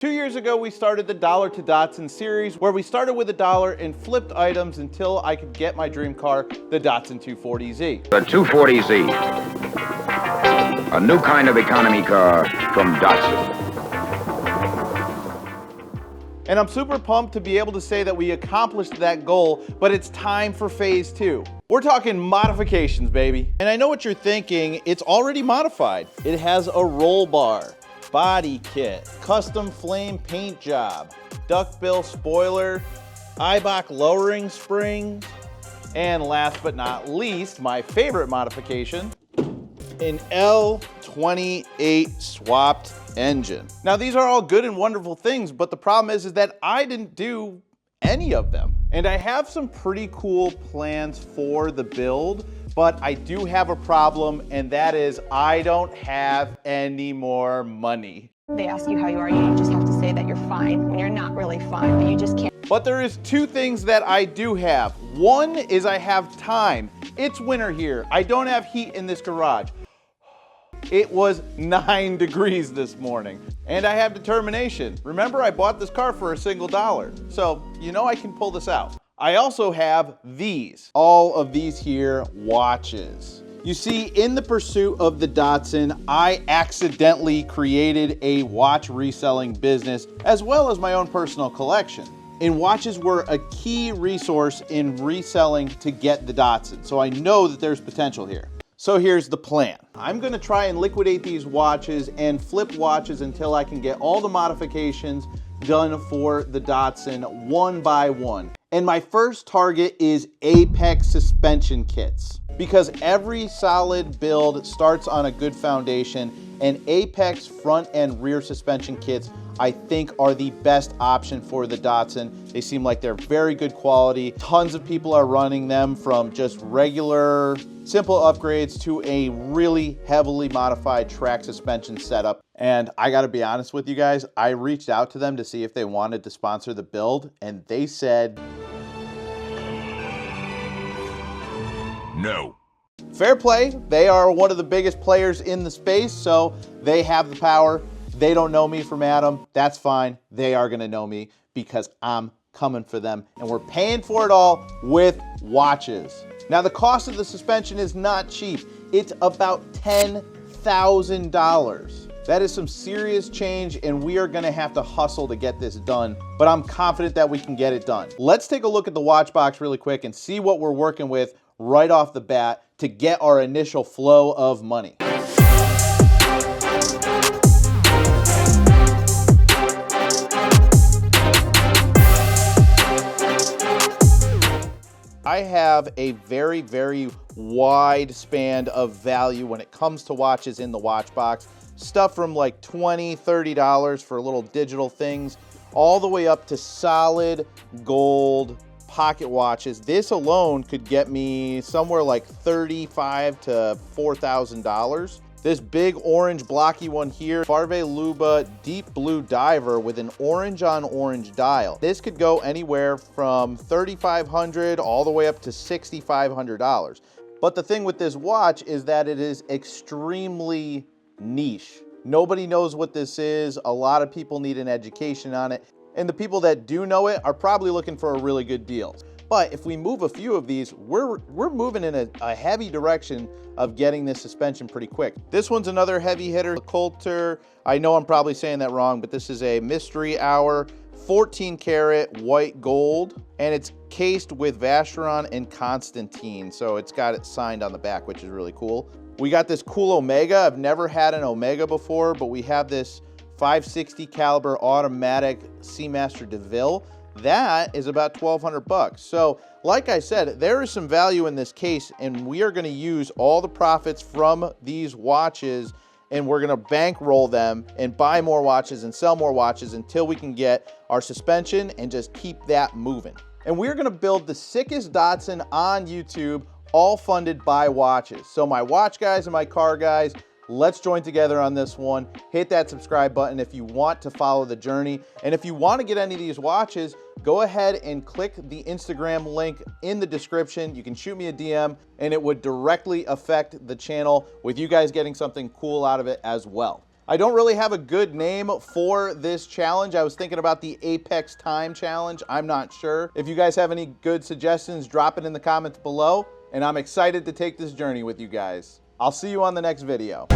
2 years ago, we started the $1 to Datsun series, where we started with $1 and flipped items until I could get my dream car, the Datsun 240Z. The 240Z, a new kind of economy car from Datsun. And I'm super pumped to be able to say that we accomplished that goal, but it's time for phase 2. We're talking modifications, baby. And I know what you're thinking, it's already modified. It has a roll bar, body kit, custom flame paint job, duckbill spoiler, Eibach lowering springs, and last but not least, my favorite modification, an L28 swapped engine. Now these are all good and wonderful things, but the problem is that I didn't do any of them. And I have some pretty cool plans for the build, but I do have a problem, and that is I don't have any more money. They ask you how you are, you just have to say that you're fine when you're not really fine, but you just can't. But there is two things that I do have. One is I have time. It's winter here. I don't have heat in this garage. It was 9 degrees this morning. And I have determination. Remember, I bought this car for $1, so you know I can pull this out. I also have these, all of these here watches. You see, in the pursuit of the Datsun, I accidentally created a watch reselling business as well as my own personal collection. And watches were a key resource in reselling to get the Datsun, so I know that there's potential here. So here's the plan. I'm gonna try and liquidate these watches and flip watches until I can get all the modifications done for the Datsun one by one. And my first target is Apex suspension kits, because every solid build starts on a good foundation, and Apex front and rear suspension kits I think are the best option for the Datsun. They seem like they're very good quality. Tons of people are running them, from just regular simple upgrades to a really heavily modified track suspension setup. And I gotta be honest with you guys, I reached out to them to see if they wanted to sponsor the build, and they said No. fair play. They are one of the biggest players in the space, so they have the power. They don't know me from Adam. That's fine. They are gonna know me because I'm coming for them, and we're paying for it all with watches. Now, the cost of the suspension is not cheap. It's about $10,000. That is some serious change, and we are gonna have to hustle to get this done, but I'm confident that we can get it done. Let's take a look at the watch box really quick and see what we're working with right off the bat to get our initial flow of money. I have a very, very wide span of value when it comes to watches in the watch box. Stuff from like $20, $30 for little digital things, all the way up to solid gold pocket watches. This alone could get me somewhere like $35,000 to $4,000. This big orange blocky one here, Farve Luba Deep Blue Diver with an orange on orange dial. This could go anywhere from $3,500 all the way up to $6,500. But the thing with this watch is that it is extremely niche. Nobody knows what this is. A lot of people need an education on it. And the people that do know it are probably looking for a really good deal. But if we move a few of these, we're moving in a heavy direction of getting this suspension pretty quick. This one's another heavy hitter, Coulter. I know I'm probably saying that wrong, but this is a Mystery Hour 14 karat white gold, and it's cased with Vacheron and Constantine. So it's got it signed on the back, which is really cool. We got this cool Omega. I've never had an Omega before, but we have this 560 caliber automatic Seamaster DeVille. That is about $1,200. So like I said, there is some value in this case, and we are going to use all the profits from these watches, and we're going to bankroll them and buy more watches and sell more watches until we can get our suspension and just keep that moving. And we're going to build the sickest Datsun on YouTube, all funded by watches. So my watch guys and my car guys, let's join together on this one. Hit that subscribe button if you want to follow the journey. And if you want to get any of these watches, go ahead and click the Instagram link in the description. You can shoot me a DM, and it would directly affect the channel with you guys getting something cool out of it as well. I don't really have a good name for this challenge. I was thinking about the Apex Time Challenge. I'm not sure. If you guys have any good suggestions, drop it in the comments below, and I'm excited to take this journey with you guys. I'll see you on the next video.